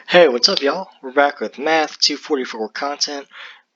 Hey, what's up, y'all? We're back with Math 244 content.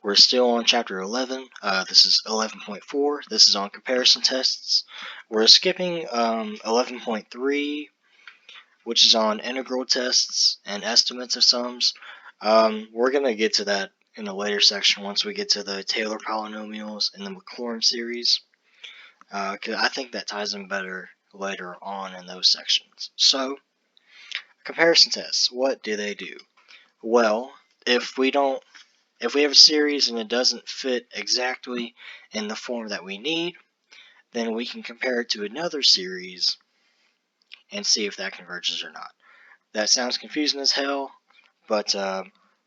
We're still on Chapter 11. This is 11.4. This is on comparison tests. We're skipping 11.3, which is on integral tests and estimates of sums. We're going to get to that in a later section once we get to the Taylor polynomials and the Maclaurin series. 'Cause I think that ties in better later on in those sections. So, comparison tests, what do they do? Well, if we have a series and it doesn't fit exactly in the form that we need, then we can compare it to another series and see if that converges or not. That sounds confusing as hell, but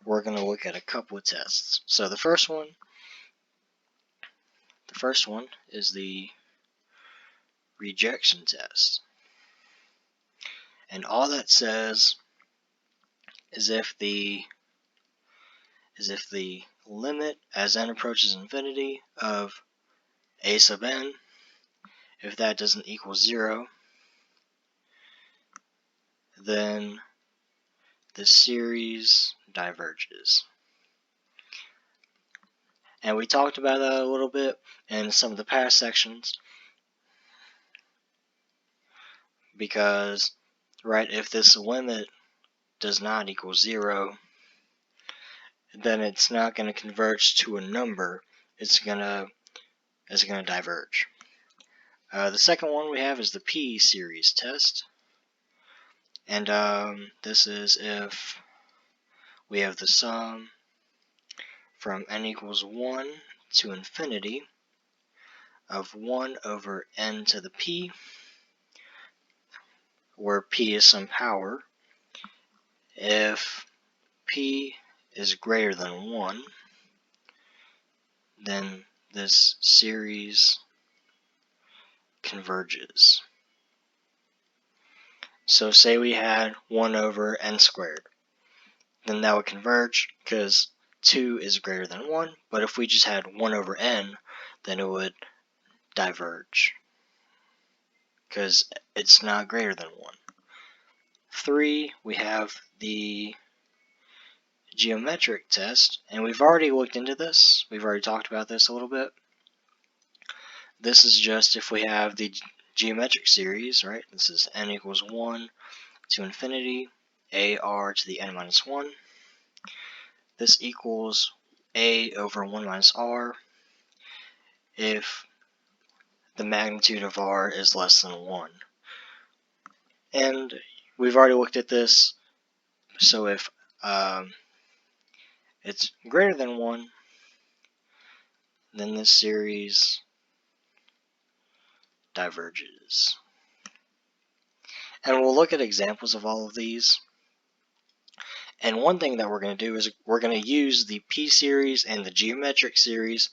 we're going to look at a couple of tests. So the first one is the rejection test. And all that says is if the limit as n approaches infinity of a sub n, if that doesn't equal 0, then the series diverges. And we talked about that a little bit in some of the past sections, because, right, if this limit does not equal 0, then it's not going to converge to a number. It's going to diverge. The second one we have is the P series test. And this is if we have the sum from n equals 1 to infinity of 1 over n to the p, where p is some power. If p is greater than 1, then this series converges. So say we had 1 over n squared, then that would converge because 2 is greater than 1, but if we just had 1 over n, then it would diverge because it's not greater than 1. 3, we have the geometric test, and we've already looked into this. We've already talked about this a little bit. This is just if we have the geometric series, right? This is n equals 1 to infinity, ar to the n minus 1. This equals a over 1 minus r if the magnitude of r is less than 1. And we've already looked at this, so if it's greater than 1, then this series diverges. And we'll look at examples of all of these. And one thing that we're going to do is we're going to use the p-series and the geometric series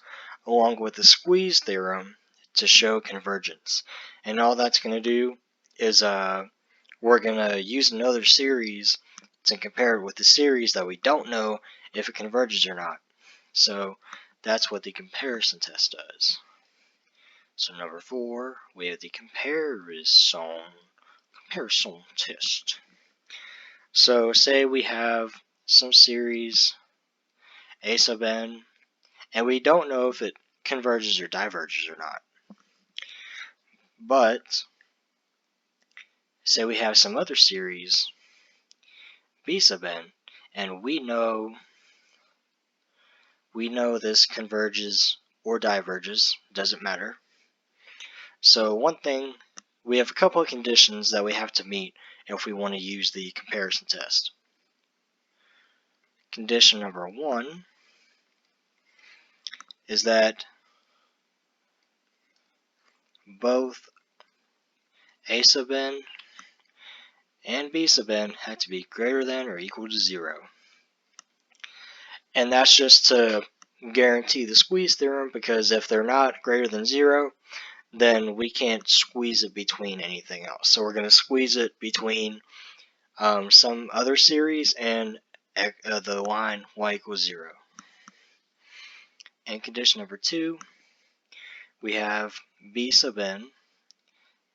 along with the squeeze theorem to show convergence. And all that's going to do is we're going to use another series to compare it with the series that we don't know if it converges or not. So that's what the comparison test does. So number 4, we have the comparison test. So say we have some series a sub n, and we don't know if it converges or diverges or not. But say we have some other series b sub n, and we know this converges or diverges, doesn't matter. So one thing, we have a couple of conditions that we have to meet if we want to use the comparison test. Condition number 1 is that both a sub n and b sub n have to be greater than or equal to 0. And that's just to guarantee the squeeze theorem, because if they're not greater than 0, then we can't squeeze it between anything else. So we're going to squeeze it between some other series and the line y equals 0. And condition number 2, we have b sub n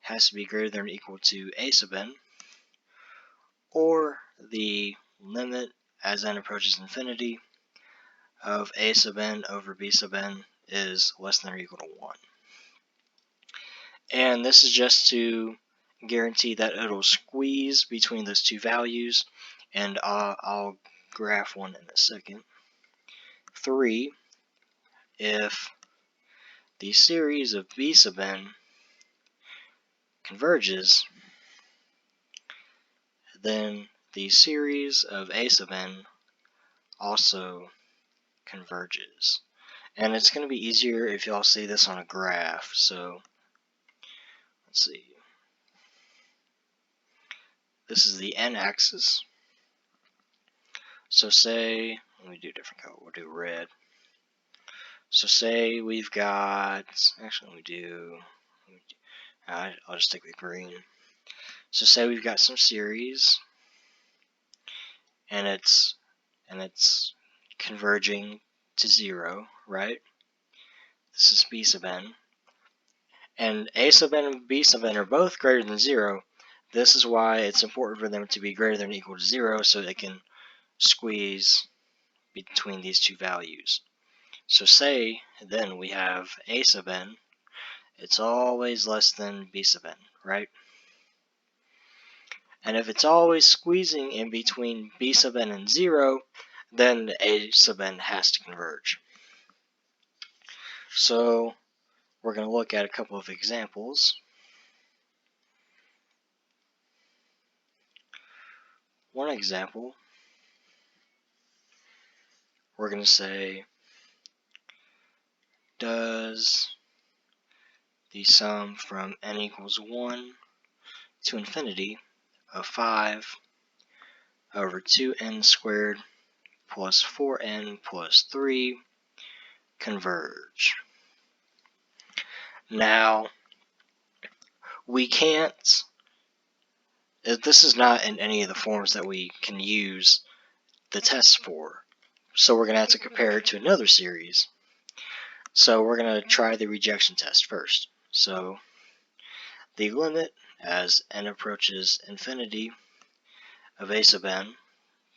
has to be greater than or equal to a sub n, or the limit as n approaches infinity of a sub n over b sub n is less than or equal to 1. And this is just to guarantee that it'll squeeze between those two values, and I'll graph one in a second. 3, if the series of b sub n converges, then the series of a sub n also converges. And it's going to be easier if y'all see this on a graph. So let's see. This is the n-axis. So say, let me do a different color. We'll do red. So say we've got, actually I'll just stick with green. So say we've got some series, and it's converging to 0, right? This is b sub n. And a sub n and b sub n are both greater than 0. This is why it's important for them to be greater than or equal to 0 so they can squeeze between these two values. So say then we have a sub n, it's always less than b sub n, right? And if it's always squeezing in between b sub n and 0, then a sub n has to converge. So we're going to look at a couple of examples. One example, we're going to say, does the sum from n equals 1 to infinity of 5 over 2n squared plus 4n plus 3 converge? Now, we can't, this is not in any of the forms that we can use the test for, so we're going to have to compare it to another series. So we're going to try the rejection test first. So the limit as n approaches infinity of a sub n,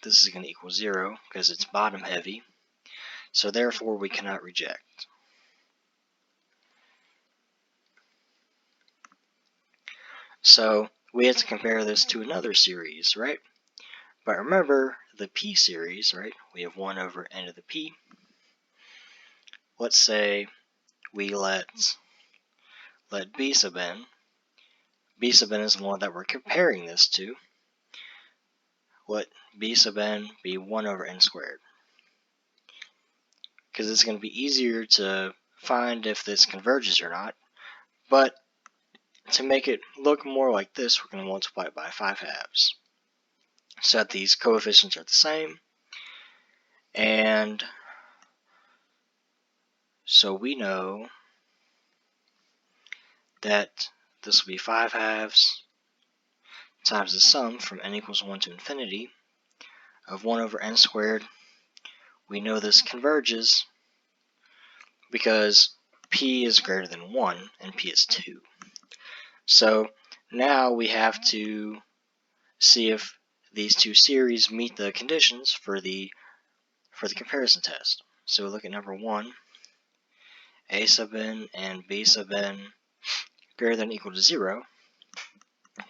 this is going to equal 0 because it's bottom heavy, so therefore we cannot reject. So we have to compare this to another series, right? But remember the p series, right? We have 1 over n to the p. Let's say we let b sub n. B sub n is the one that we're comparing this to. Let b sub n be 1 over n squared. Because it's going to be easier to find if this converges or not. But to make it look more like this, we're going to multiply it by 5/2. So that these coefficients are the same. And so we know that this will be 5/2 times the sum from n equals 1 to infinity of 1 over n squared. We know this converges because p is greater than 1 and p is 2. So now we have to see if these two series meet the conditions for the comparison test. So we look at number 1, a sub n and b sub n greater than or equal to 0.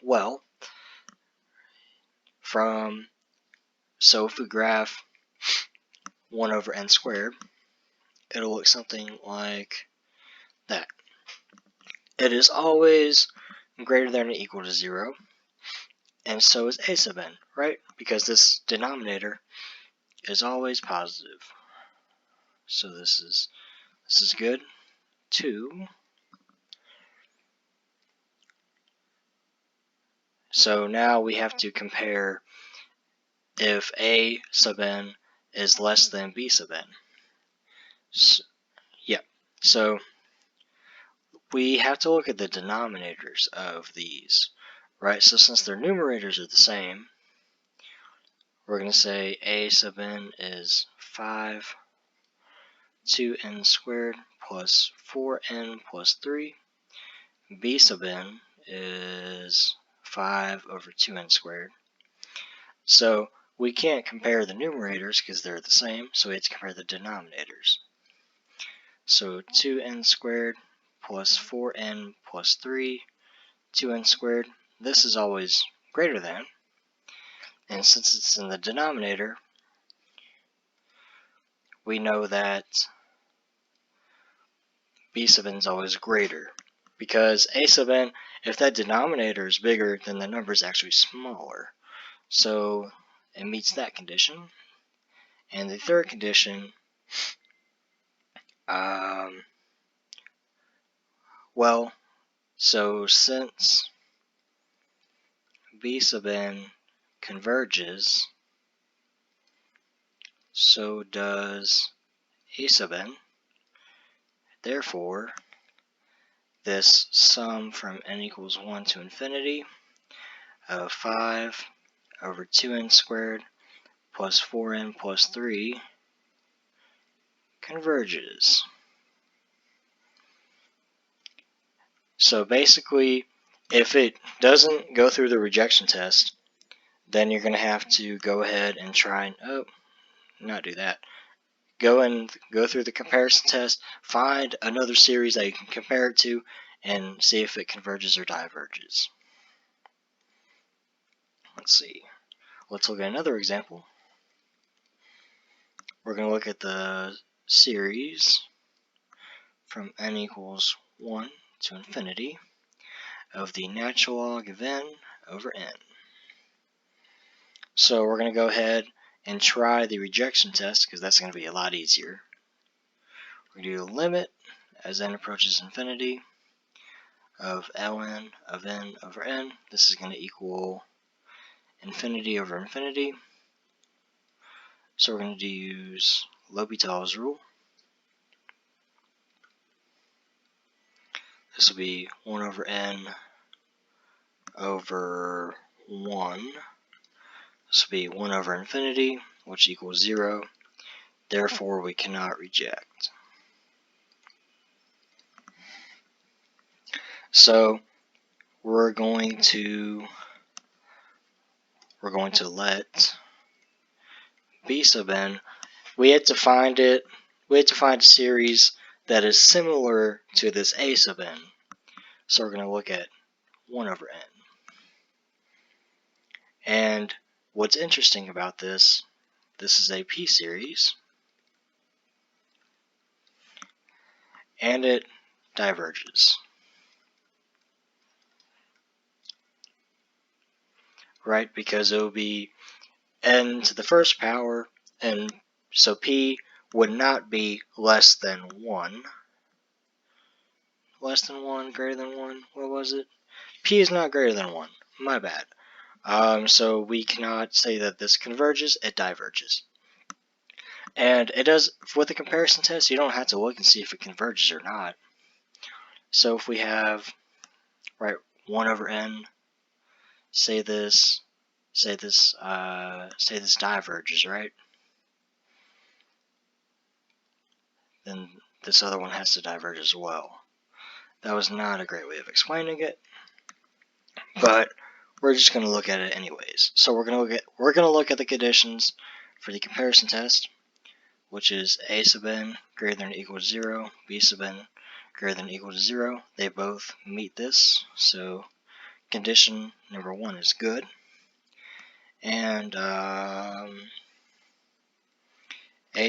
Well, so if we graph 1 over n squared, it'll look something like that. It is always greater than or equal to 0, and so is a sub n, right? Because this denominator is always positive. So this is good. 2. So now we have to compare if a sub n is less than b sub n. So we have to look at the denominators of these, right? So since their numerators are the same, we're going to say a sub n is 5 2n squared plus 4n plus 3. B sub n is 5 over 2n squared. So we can't compare the numerators because they're the same, so we have to compare the denominators. So 2n squared plus 4n plus 3, 2n squared, this is always greater than, and since it's in the denominator, we know that b sub n is always greater, because a sub n, if that denominator is bigger, then the number is actually smaller. So it meets that condition. And the third condition, so since b sub n converges, so does a sub n. Therefore, this sum from n equals 1 to infinity of 5 over 2n squared plus 4n plus 3 converges. So basically, if it doesn't go through the rejection test, then you're going to have to go ahead and try and, not do that. Go through the comparison test, find another series that you can compare it to, and see if it converges or diverges. Let's see. Let's look at another example. We're going to look at the series from n equals 1 to infinity of the natural log of n over n. So we're going to go ahead and try the rejection test, because that's going to be a lot easier. We're going to do the limit as n approaches infinity of ln of n over n. This is going to equal infinity over infinity. So we're going to use L'Hopital's rule. This will be 1 over n over 1. This will be 1 over infinity, which equals 0. Therefore, we cannot reject. So we're going to let b sub n. We had to find a series that is similar to this a sub n. So we're going to look at 1 over n. And what's interesting about this is a p series, and it diverges. Right, because it will be n to the first power, and so p would not be less than 1. Less than 1, greater than 1, what was it? P is not greater than 1, my bad. So we cannot say that this converges, it diverges. And it does, with the comparison test, you don't have to look and see if it converges or not. So if we have, right, 1 over n, say this diverges, right? Then this other one has to diverge as well. That was not a great way of explaining it, but we're just going to look at it anyways. So we're going to look at the conditions for the comparison test, which is a sub n greater than or equal to 0, b sub n greater than or equal to 0. They both meet this, so condition number 1 is good. And a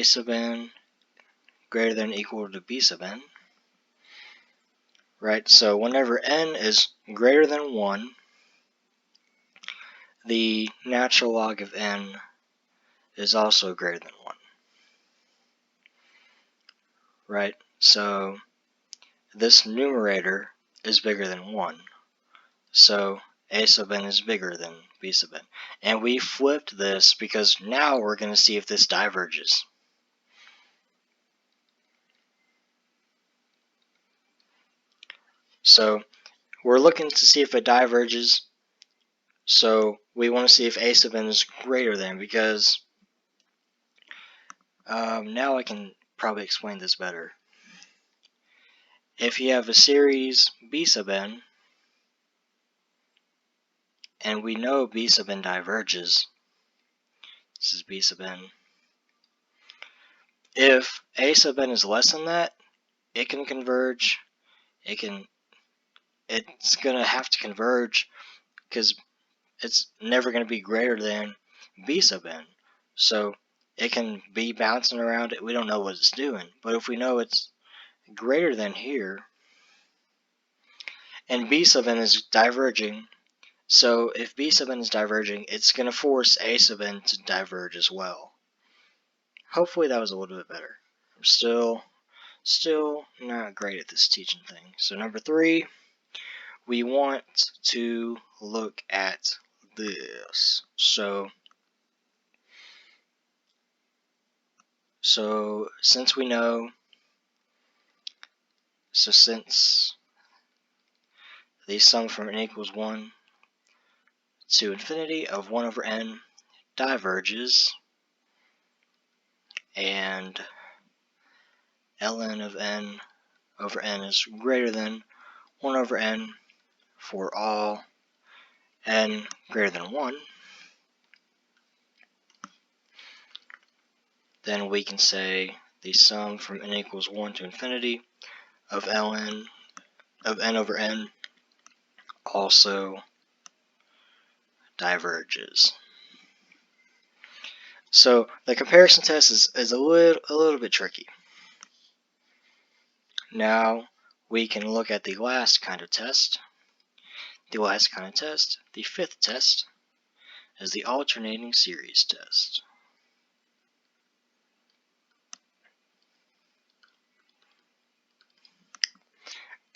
sub n greater than or equal to b sub n. Right, so whenever n is greater than 1, the natural log of n is also greater than 1. Right, so this numerator is bigger than 1. So a sub n is bigger than b sub n. And we flipped this because now we're going to see if this diverges. So we're looking to see if it diverges. So we want to see if a sub n is greater than, because now I can probably explain this better. If you have a series b sub n, and we know b sub n diverges, This is B sub n. If A sub n is less than that, it can converge. It's gonna have to converge because it's never gonna be greater than B sub n. So it can be bouncing around it. We don't know what it's doing, but if we know it's greater than here, and B sub n is diverging, so if B sub n is diverging, it's going to force A sub n to diverge as well. Hopefully that was a little bit better. I'm still not great at this teaching thing. So number 3, we want to look at this. So since we know, since the sum from n equals 1 to infinity of 1 over n diverges, and ln of n over n is greater than 1 over n for all n greater than 1, then we can say the sum from n equals 1 to infinity of ln of n over n also diverges. So the comparison test is a little bit tricky. Now we can look at the last kind of test. The last kind of test, the 5th test, is the alternating series test.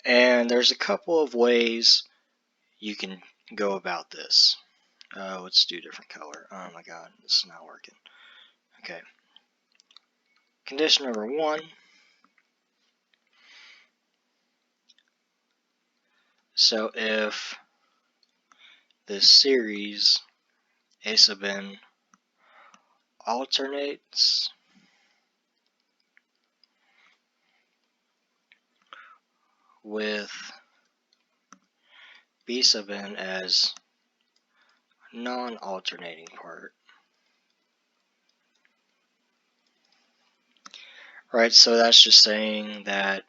And there's a couple of ways you can go about this. Let's do a different color. Oh my god, this is not working. Okay. Condition number 1. So if this series A sub n alternates with B sub n as non-alternating part. Right, so that's just saying that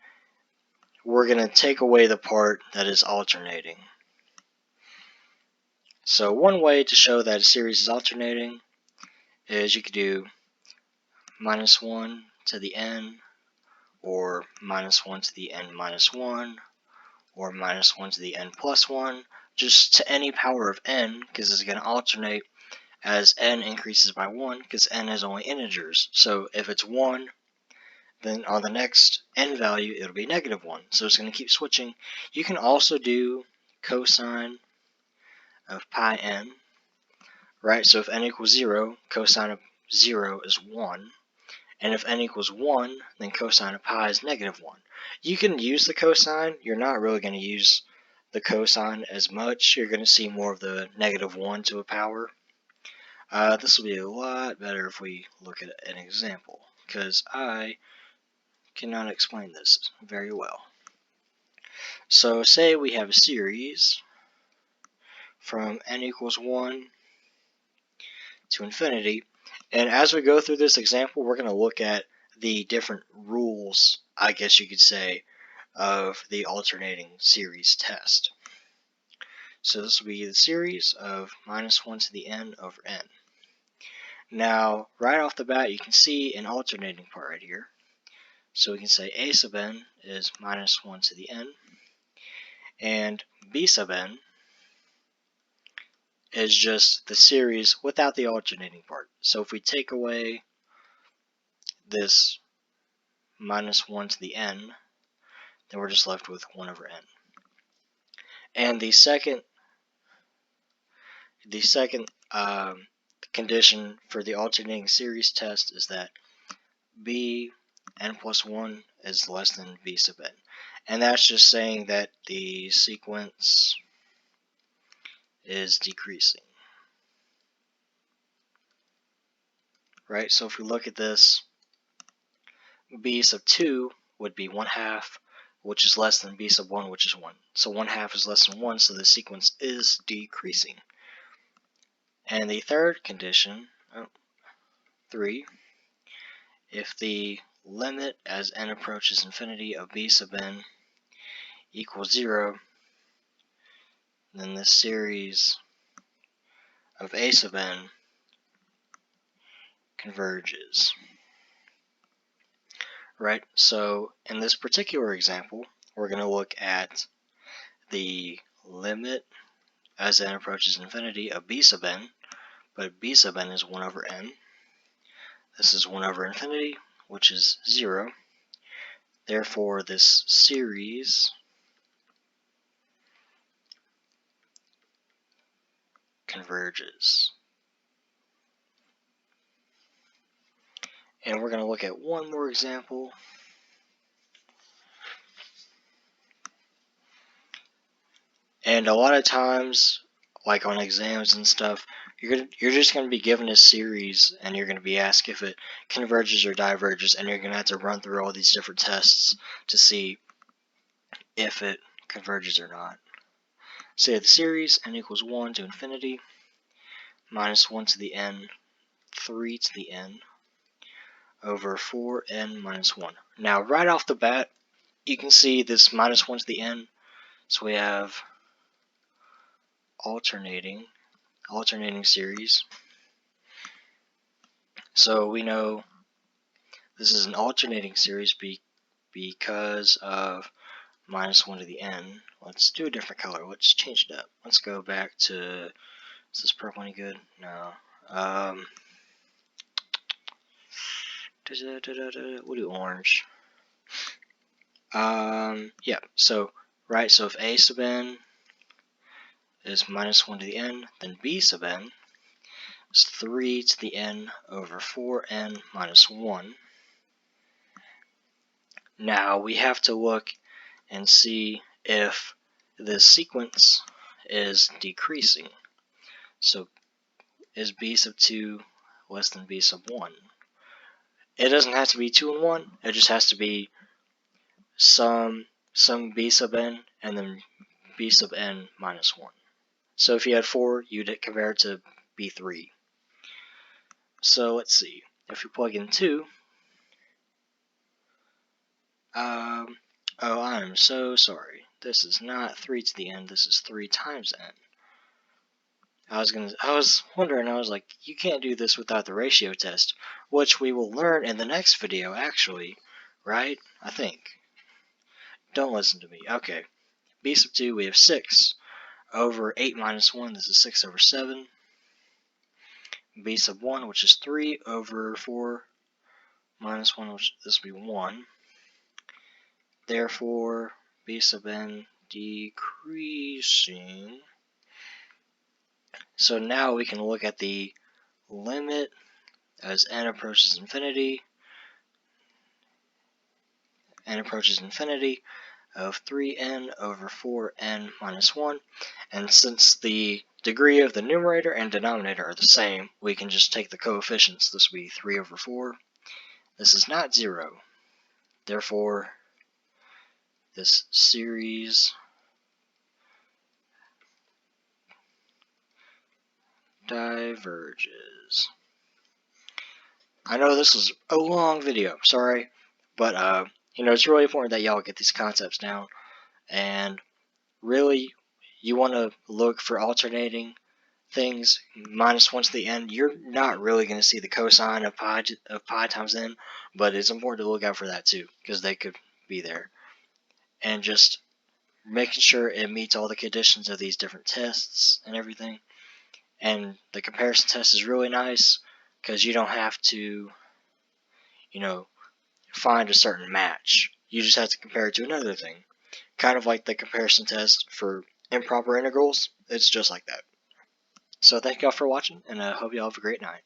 we're going to take away the part that is alternating. So one way to show that a series is alternating is you could do -1 to the n, or -1 to the n minus 1, or -1 to the n plus 1, just to any power of n, because it's going to alternate as n increases by 1, because n is only integers. So if it's 1, then on the next n value it'll be -1. So it's going to keep switching. You can also do cosine of pi n, right? So if n equals 0, cosine of 0 is 1. And if n equals 1, then cosine of pi is -1. You can use the cosine. You're not really going to use the cosine as much. You're going to see more of the -1 to a power. This will be a lot better if we look at an example, because I cannot explain this very well. So say we have a series from n equals 1 to infinity, and as we go through this example, we're going to look at the different rules, I guess you could say, of the alternating series test. So this will be the series of -1 to the n over n. Now, right off the bat, you can see an alternating part right here. So we can say A sub n is -1 to the n, and B sub n is just the series without the alternating part. So if we take away this -1 to the n, then we're just left with 1 over n. And the second condition for the alternating series test is that b n plus 1 is less than b sub n. And that's just saying that the sequence is decreasing. Right, so if we look at this, b sub 2 would be 1/2, which is less than b sub 1, which is 1. So 1/2 is less than 1, so the sequence is decreasing. And the third condition, 3. If the limit as n approaches infinity of b sub n equals 0, then this series of a sub n converges. Right, so in this particular example, we're going to look at the limit as n approaches infinity of b sub n, but b sub n is 1 over n. This is 1 over infinity, which is 0. Therefore, this series converges. And we're going to look at one more example. And a lot of times, like on exams and stuff, you're just going to be given a series and you're going to be asked if it converges or diverges, and you're going to have to run through all these different tests to see if it converges or not. Say the series n equals 1 to infinity, minus 1 to the n, 3 to the n, over 4n minus 1. Now, right off the bat, you can see this minus 1 to the n, so we have alternating series. So we know this is an alternating series because of minus 1 to the n. Let's do a different color. Let's change it up. Let's go back to, is this purple any good? No. We'll do orange. Yeah, so, right, so if a sub n is minus 1 to the n, then b sub n is 3 to the n over 4n minus 1. Now we have to look and see if this sequence is decreasing. So is b sub 2 less than b sub 1? It doesn't have to be 2 and 1, it just has to be some b sub n and then b sub n minus 1. So if you had 4, you'd compare it to b3. So let's see. If we plug in 2, oh, I'm so sorry. This is not 3 to the n, this is 3 times n. I was wondering, I was like, you can't do this without the ratio test, which we will learn in the next video, actually, right? I think. Don't listen to me. Okay. B sub 2, we have 6 over 8 minus 1, this is 6 over 7. B sub 1, which is 3 over 4 minus 1, which this will be 1. Therefore, b sub n decreasing. So now we can look at the limit as n approaches infinity. N approaches infinity of 3n over 4n minus 1. And since the degree of the numerator and denominator are the same, we can just take the coefficients. This will be 3 over 4. This is not 0. Therefore, this series diverges. I know this was a long video, sorry, but it's really important that y'all get these concepts down, and really, you want to look for alternating things, minus 1 to the n. You're not really going to see the cosine of pi times n, but it's important to look out for that too, because they could be there. And just making sure it meets all the conditions of these different tests and everything. And the comparison test is really nice, because you don't have to, find a certain match. You just have to compare it to another thing. Kind of like the comparison test for improper integrals. It's just like that. So thank y'all for watching, and I hope y'all have a great night.